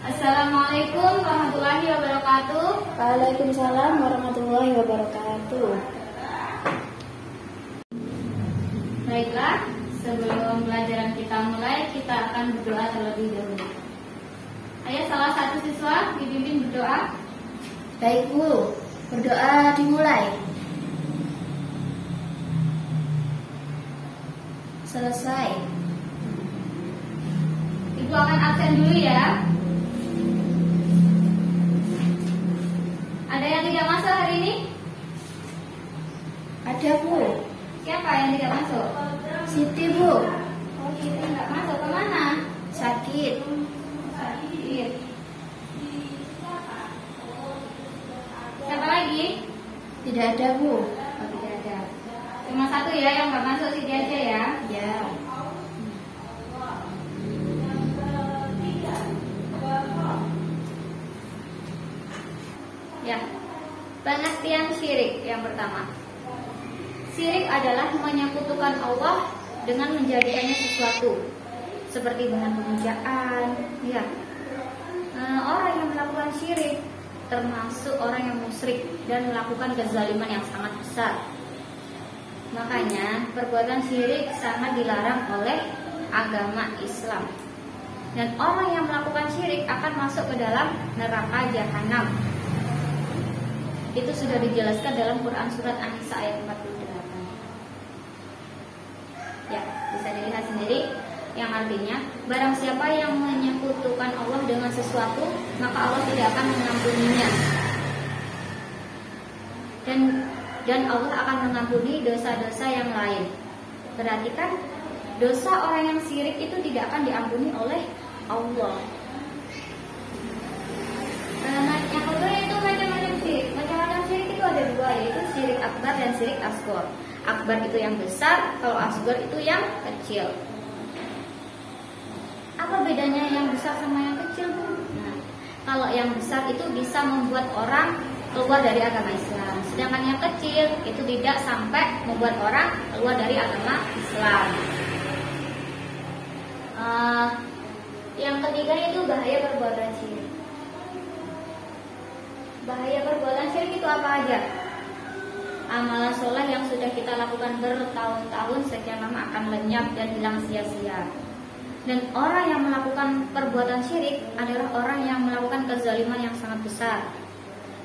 Assalamualaikum warahmatullahi wabarakatuh. Waalaikumsalam warahmatullahi wabarakatuh. Baiklah, sebelum pelajaran kita mulai, kita akan berdoa terlebih dahulu. Ayo salah satu siswa dibimbing berdoa. Baik Bu, berdoa dimulai. Selesai. Ibu akan absen dulu ya. Ada yang tidak masuk hari ini? Ada Bu. Siapa yang tidak masuk? Siti Bu. Oh, Siti nggak masuk, kemana? Sakit. Sakit. Siapa lagi? Tidak ada Bu. Oh, tidak ada. Cuma satu ya yang nggak masuk, Siti aja ya. Ya. Ya, pengertian syirik yang pertama. Syirik adalah menyekutukan Allah dengan menjadikannya sesuatu, seperti dengan pemujaan. Ya, orang yang melakukan syirik termasuk orang yang musyrik dan melakukan kezaliman yang sangat besar. Makanya perbuatan syirik sangat dilarang oleh agama Islam. Dan orang yang melakukan syirik akan masuk ke dalam neraka jahanam. Itu sudah dijelaskan dalam Quran surat An-Nisa ayat 48. Ya, bisa dilihat sendiri, yang artinya barang siapa yang menyekutukan Allah dengan sesuatu, maka Allah tidak akan mengampuninya. Dan Allah akan mengampuni dosa-dosa yang lain. Berarti kan dosa orang yang syirik itu tidak akan diampuni oleh Allah. Yang kedua itu macam-macam syirik. Macam-macam syirik itu ada dua, yaitu syirik akbar dan syirik asghar. Akbar itu yang besar, kalau asghar itu yang kecil. Apa bedanya yang besar sama yang kecil, Bu? Nah, kalau yang besar itu bisa membuat orang keluar dari agama Islam, sedangkan yang kecil itu tidak sampai membuat orang keluar dari agama Islam. Yang ketiga itu bahaya perbuatan syirik. Bahaya perbuatan syirik itu apa aja? Amalan soleh yang sudah kita lakukan bertahun-tahun sekian lama akan lenyap dan hilang sia-sia. Dan orang yang melakukan perbuatan syirik adalah orang yang melakukan kezaliman yang sangat besar.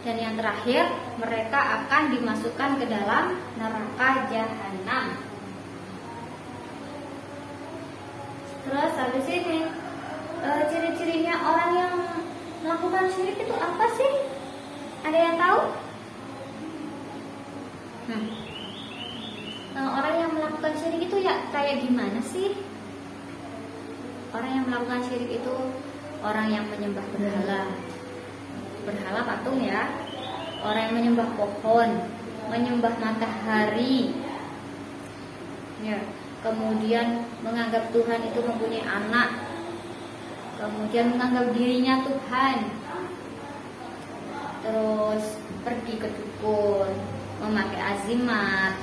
Dan yang terakhir, mereka akan dimasukkan ke dalam neraka jahanam. Terus habis ini, ciri-cirinya orang yang melakukan syirik itu apa sih? Ada yang tahu? Orang yang melakukan syirik itu ya kayak gimana sih? Orang yang melakukan syirik itu orang yang menyembah berhala. Berhala patung ya. Orang yang menyembah pohon, menyembah matahari. Ya, kemudian menganggap Tuhan itu mempunyai anak. Kemudian menganggap dirinya Tuhan. Terus pergi ke dukun, memakai azimat,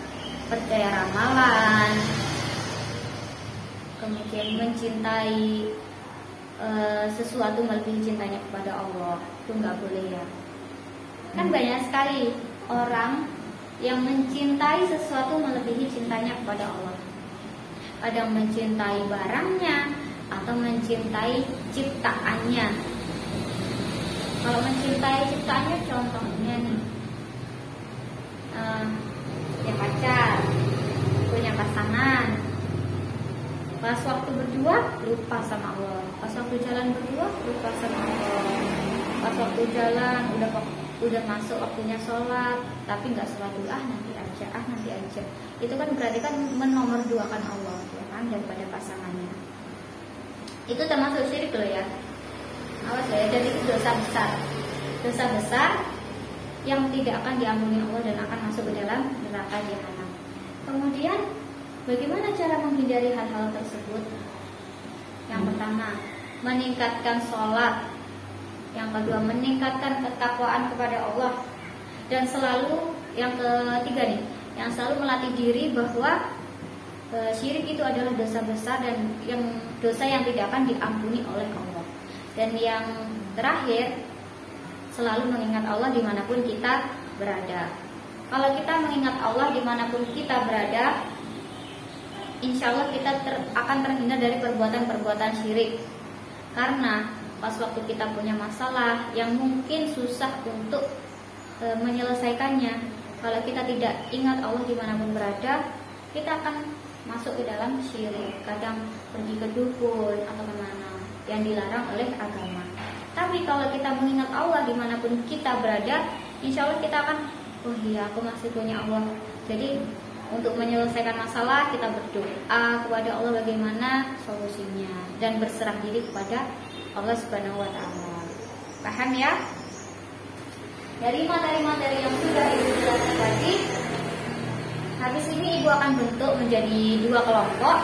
percaya ramalan, kemudian mencintai sesuatu melebihi cintanya kepada Allah. Itu nggak boleh ya. Kan banyak sekali orang yang mencintai sesuatu melebihi cintanya kepada Allah. Kadang mencintai barangnya atau mencintai ciptaannya. Kalau mencintai ciptaannya contohnya nih, ya pacar, punya pasangan. Pas waktu berdua lupa sama Allah. Pas waktu jalan berdua lupa sama Allah. Pas waktu jalan udah masuk waktunya sholat, tapi nggak sholat dulu, nanti aja. Itu kan berarti kan menomorduakan Allah, ya kan, daripada pasangannya. Itu termasuk syirik loh ya. Awas ya, jadi itu dosa besar yang tidak akan diampuni Allah dan akan masuk ke dalam neraka jahanam. Kemudian bagaimana cara menghindari hal-hal tersebut? Yang pertama, meningkatkan sholat. Yang kedua, meningkatkan ketakwaan kepada Allah. Dan selalu, yang ketiga nih, yang selalu melatih diri bahwa syirik itu adalah dosa besar dan dosa yang tidak akan diampuni oleh Allah. Dan yang terakhir, selalu mengingat Allah dimanapun kita berada. Kalau kita mengingat Allah dimanapun kita berada, insya Allah kita akan terhindar dari perbuatan-perbuatan syirik. Karena pas waktu kita punya masalah yang mungkin susah untuk menyelesaikannya, kalau kita tidak ingat Allah dimanapun berada, kita akan masuk ke dalam syirik. Kadang pergi ke dukun atau kemana yang dilarang oleh agama. Tapi kalau kita mengingat Allah dimanapun kita berada, insya Allah kita akan, oh iya, aku masih punya Allah. Jadi untuk menyelesaikan masalah, kita berdoa kepada Allah bagaimana solusinya dan berserah diri kepada Allah Subhanahu wa Ta'ala. Paham ya? Dari materi-materi yang sudah Ibu jelaskan tadi, habis ini Ibu akan bentuk menjadi 2 kelompok.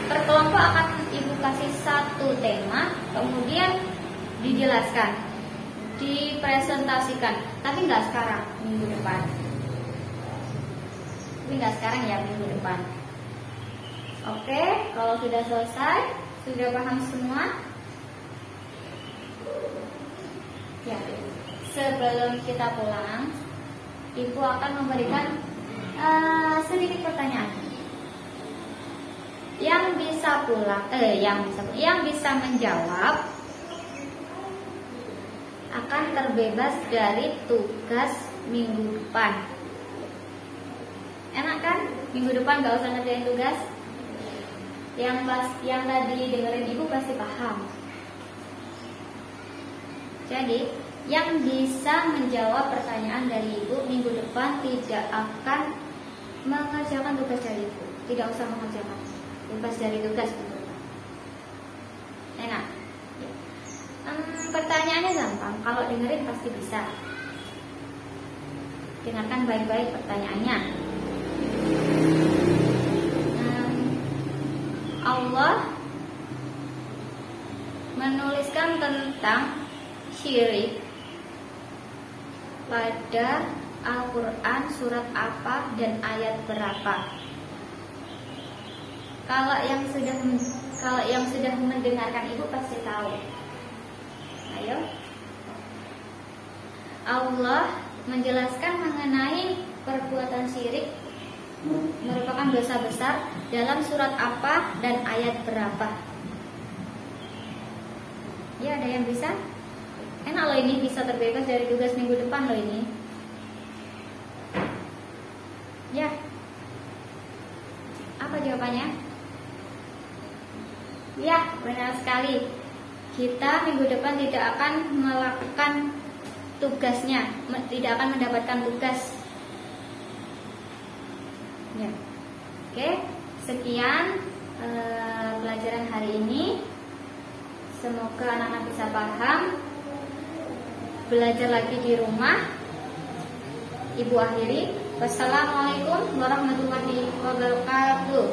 Per kelompok akan Ibu kasih 1 tema, kemudian dijelaskan, dipresentasikan, tapi nggak sekarang, minggu depan. Tapi nggak sekarang ya, minggu depan. Oke, kalau sudah selesai, sudah paham semua? Ya, sebelum kita pulang, Ibu akan memberikan sedikit pertanyaan. Yang bisa menjawab akan terbebas dari tugas minggu depan. Enak kan? Minggu depan gak usah ngerjain tugas. Yang tadi dengerin Ibu pasti paham. Jadi yang bisa menjawab pertanyaan dari Ibu minggu depan tidak akan mengerjakan tugas dari Ibu. Tidak usah mengerjakan tugas dari tugas minggu depan. Enak. Pertanyaannya gampang, kalau dengerin pasti bisa. Dengarkan baik-baik pertanyaannya. Allah menuliskan tentang syirik pada Al-Quran surat apa dan ayat berapa? Kalau yang sudah mendengarkan Ibu pasti tahu. Ayo. Allah menjelaskan mengenai perbuatan syirik merupakan dosa besar dalam surat apa dan ayat berapa? Ya, ada yang bisa? Enak loh ini, bisa terbebas dari tugas minggu depan loh ini. Ya. Apa jawabannya? Ya, benar sekali. Kita minggu depan tidak akan melakukan tugasnya, tidak akan mendapatkan tugas. Ya. Oke, sekian pelajaran hari ini. Semoga anak-anak bisa paham. Belajar lagi di rumah. Ibu akhiri. Wassalamualaikum warahmatullahi wabarakatuh.